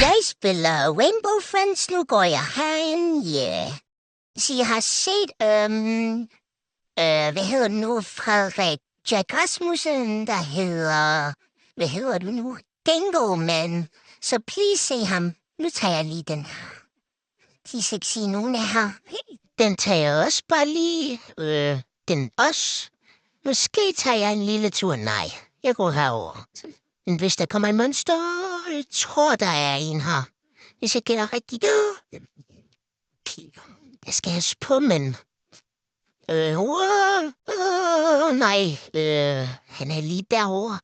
Jeg spiller Rainbow Friends, nu går jeg herind, yeah. Så jeg har set, hvad hedder du nu, Frederik Jack Rasmussen, der hedder, hvad hedder du nu, Dingo Man. Så please se ham. Nu tager jeg lige den her. De sexy nogle af her. Den tager jeg også bare lige, den også. Måske tager jeg en lille tur, nej. Jeg går herover. Men hvis der kommer en monster, jeg tror, der er en her. Hvis jeg gætter rigtigt. Jeg skal have på, men... nej. Han er lige derovre.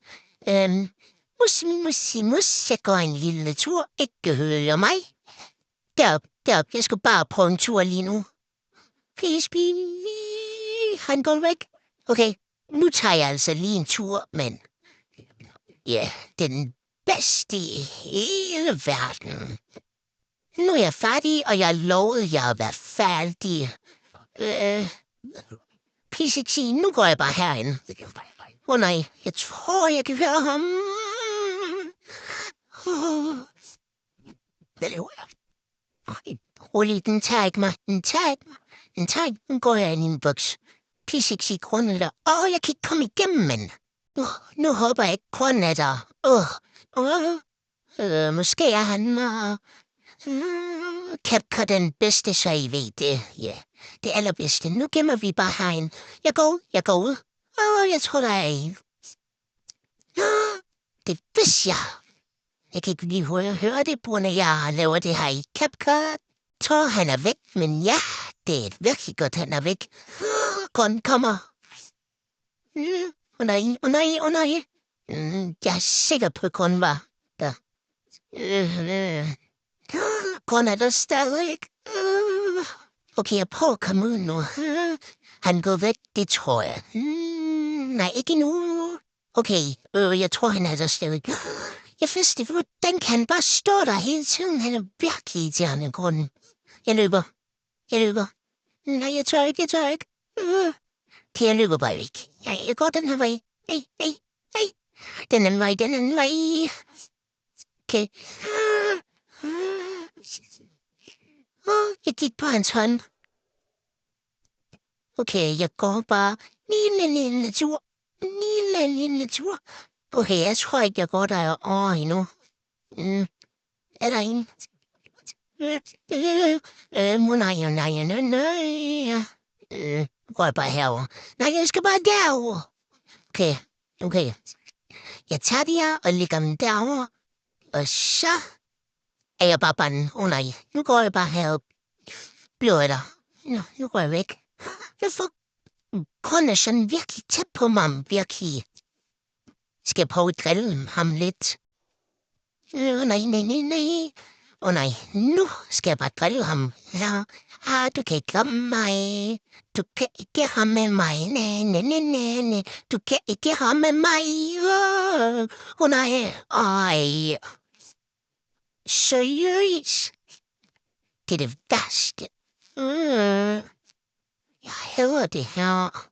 Jeg går en lille tur. Ikke høre mig. Derop. Jeg skal bare prøve en tur lige nu. Please. Han går væk. Okay, nu tager jeg altså lige en tur, men... Ja, den bedste i hele verden. Nu er jeg færdig, og jeg lovede jer at være færdig. P16, nu går jeg bare herind. Nej, jeg tror, jeg kan høre ham. Hvad laver jeg? Rolig, den tager ikke mig. Nu går jeg ind i en boks. P16 kroner der. Jeg kan ikke komme igennem, men... Nu håber jeg ikke, kun er der. Måske er han... Capcom den bedste, så I ved det. Ja, det allerbedste. Nu gemmer vi bare herind. Jeg går ud. Jeg tror, der er en. Det vidste jeg. Jeg kan ikke lige høre det, på når jeg laver det her i Capcom. Tror han er væk, men ja, det er virkelig godt, han er væk. Kun kommer. Nej. Jeg er sikker på, at kun var der. Kun er der stadig. Okay, jeg prøver at komme ud nu. Han går væk, det tror jeg. Nej, ikke endnu. Okay, jeg tror, han er der stadig. Jeg vidste, hvordan kan han bare stå der hele tiden? Han er virkelig irriterende grunden. Jeg løber. Nej, jeg tør ikke. Okay, jeg løber bare væk. Jeg går den her vej. Hey. Den anden vej. Okay. Jeg gik på hans hånd. Okay, jeg går bare lille tur. Okay, jeg tror ikke, jeg går derovre endnu. Er der en? Nej. Går jeg bare herover. Nej, jeg skal bare derover. Okay. Jeg tager de her og lægger dem derover. Og så er jeg bare bange. Nej, nu går jeg bare herop. Bliver jeg der? Nu går jeg væk. Hvorfor kun er sådan virkelig tæt på mig? Virkelig. Skal jeg prøve at drille ham lidt? Nej. Nej, nu skal jeg bare drille ham. Ja. Du kan ikke ramme mig. Du kan ikke ramme mig. Nej. Du kan ikke ramme mig. Nej. Ej. Seriøst? Det er det værste. Jeg hader det her.